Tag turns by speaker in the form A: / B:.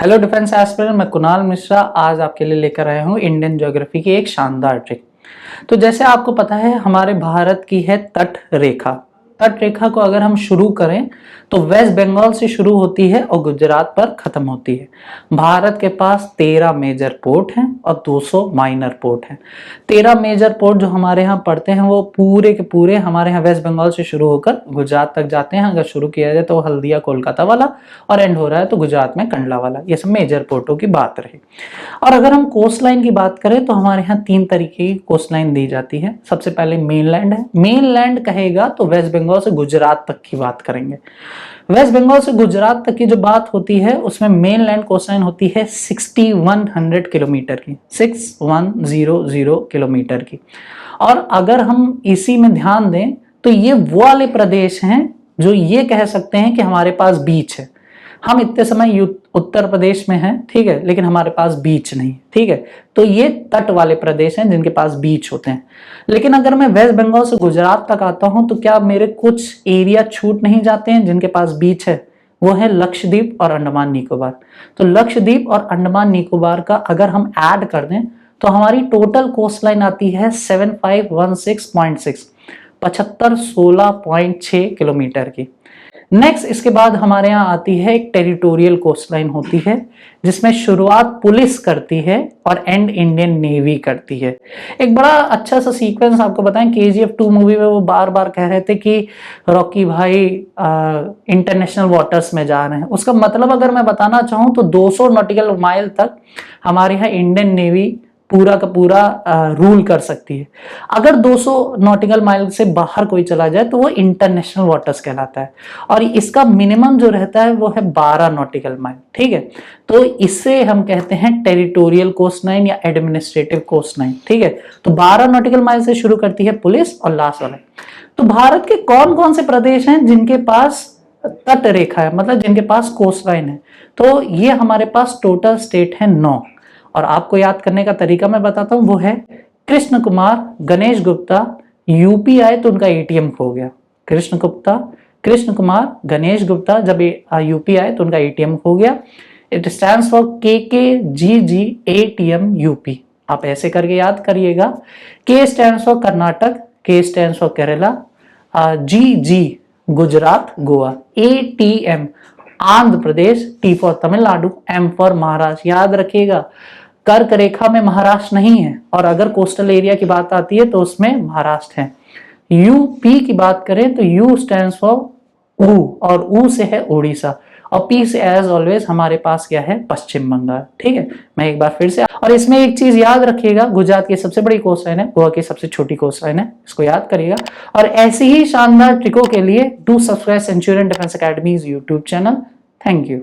A: Hello defence aspirant, मैं कुणाल मिश्रा आज आपके लिए लेकर आया हूँ इंडियन ज्योग्राफी की एक शानदार ट्रिक। तो जैसे आपको पता है हमारे भारत की है तट रेखा। तट रेखा को अगर हम शुरू करें तो वेस्ट बंगाल से शुरू होती है और गुजरात पर खत्म होती है। भारत के पास 13 मेजर पोर्ट हैं और 200 माइनर पोर्ट हैं। 13 मेजर पोर्ट जो हमारे यहाँ पड़ते हैं वो पूरे के पूरे हमारे यहाँ वेस्ट बंगाल से शुरू होकर गुजरात तक जाते हैं। अगर शुरू किया जाए तो हल्दिया कोलकाता वाला और एंड हो रहा है तो गुजरात में कंडला वाला। ये सब मेजर पोर्टों की बात रही। और अगर हम कोस्ट लाइन की बात करें तो हमारे यहाँ 3 तरीके की कोस्ट लाइन दी जाती है। सबसे पहले मेनलैंड है। मेनलैंड कहेगा तो वेस्ट बंगाल से गुजरात तक की बात करेंगे। वेस्ट बंगाल से गुजरात तक की जो बात होती है उसमें मेनलैंड कोस्ट लाइन होती है 6100 किलोमीटर की, 6100 किलोमीटर की। और अगर हम इसी में ध्यान दें तो ये वो वाले प्रदेश हैं जो ये कह सकते हैं कि हमारे पास बीच है। हम इतने समय उत्तर प्रदेश में हैं, ठीक है, लेकिन हमारे पास बीच नहीं, ठीक है। तो ये तट वाले प्रदेश हैं जिनके पास बीच होते हैं। लेकिन अगर मैं वेस्ट बंगाल से गुजरात तक आता हूं तो क्या मेरे कुछ एरिया छूट नहीं जाते हैं जिनके पास बीच है? वो है लक्षद्वीप और अंडमान निकोबार। तो लक्षद्वीप और अंडमान निकोबार का अगर हम ऐड कर दें तो हमारी टोटल कोस्ट लाइन आती है 7516.6, 7516.6 किलोमीटर की। नेक्स्ट इसके बाद हमारे यहाँ आती है एक टेरिटोरियल कोस्ट लाइन होती है जिसमें शुरुआत पुलिस करती है और एंड इंडियन नेवी करती है। एक बड़ा अच्छा सा सीक्वेंस आपको बताएं, KGF 2 मूवी में वो बार बार कह रहे थे कि रॉकी भाई इंटरनेशनल वाटर्स में जा रहे हैं। उसका मतलब अगर मैं बताना चाहूँ तो 200 नॉटिकल माइल तक हमारे यहाँ इंडियन नेवी पूरा का पूरा रूल कर सकती है। अगर 200 नॉटिकल माइल से बाहर कोई चला जाए तो वो इंटरनेशनल वाटर्स कहलाता है और इसका मिनिमम जो रहता है वो है 12 नॉटिकल माइल, ठीक है। तो इससे हम कहते हैं टेरिटोरियल कोस्ट लाइन या एडमिनिस्ट्रेटिव कोस्ट लाइन, ठीक है। तो 12 नॉटिकल माइल से शुरू करती है पुलिस और लास्ट वाला। तो भारत के कौन कौन से प्रदेश हैं जिनके पास तट रेखा है, मतलब जिनके पास कोस्ट लाइन है? तो ये हमारे पास टोटल स्टेट है 9। और आपको याद करने का तरीका मैं बताता हूं, वो है कृष्ण कुमार, गणेश गुप्ता, यूपी आए तो उनका ATM खो गया। कृष्ण कुमार, गणेश गुप्ता, जब यूपी आए तो उनका ATM खो गया। It stands for KKGG ATM UP. आप ऐसे करके याद करिएगा। K stands for Karnataka, K stands for Kerala, GG Gujarat Goa, ATM Andhra Pradesh, T for Tamil Nadu, M for Maharashtra. याद रखिएगा कर्क रेखा में महाराष्ट्र नहीं है और अगर कोस्टल एरिया की बात आती है तो उसमें महाराष्ट्र है। यूपी की बात करें तो U स्टैंड्स फॉर ऊ और ऊ से है उड़ीसा और P से एज ऑलवेज हमारे पास क्या है? पश्चिम बंगाल, ठीक है। मैं एक बार फिर से, और इसमें एक चीज याद रखिएगा, गुजरात की सबसे बड़ी कोस्ट लाइन है, गोवा की सबसे छोटी कोस्ट लाइन है, इसको याद करिएगा। और ऐसी ही शानदार ट्रिकों के लिए do subscribe Centurion defence academies YouTube channel. Thank you.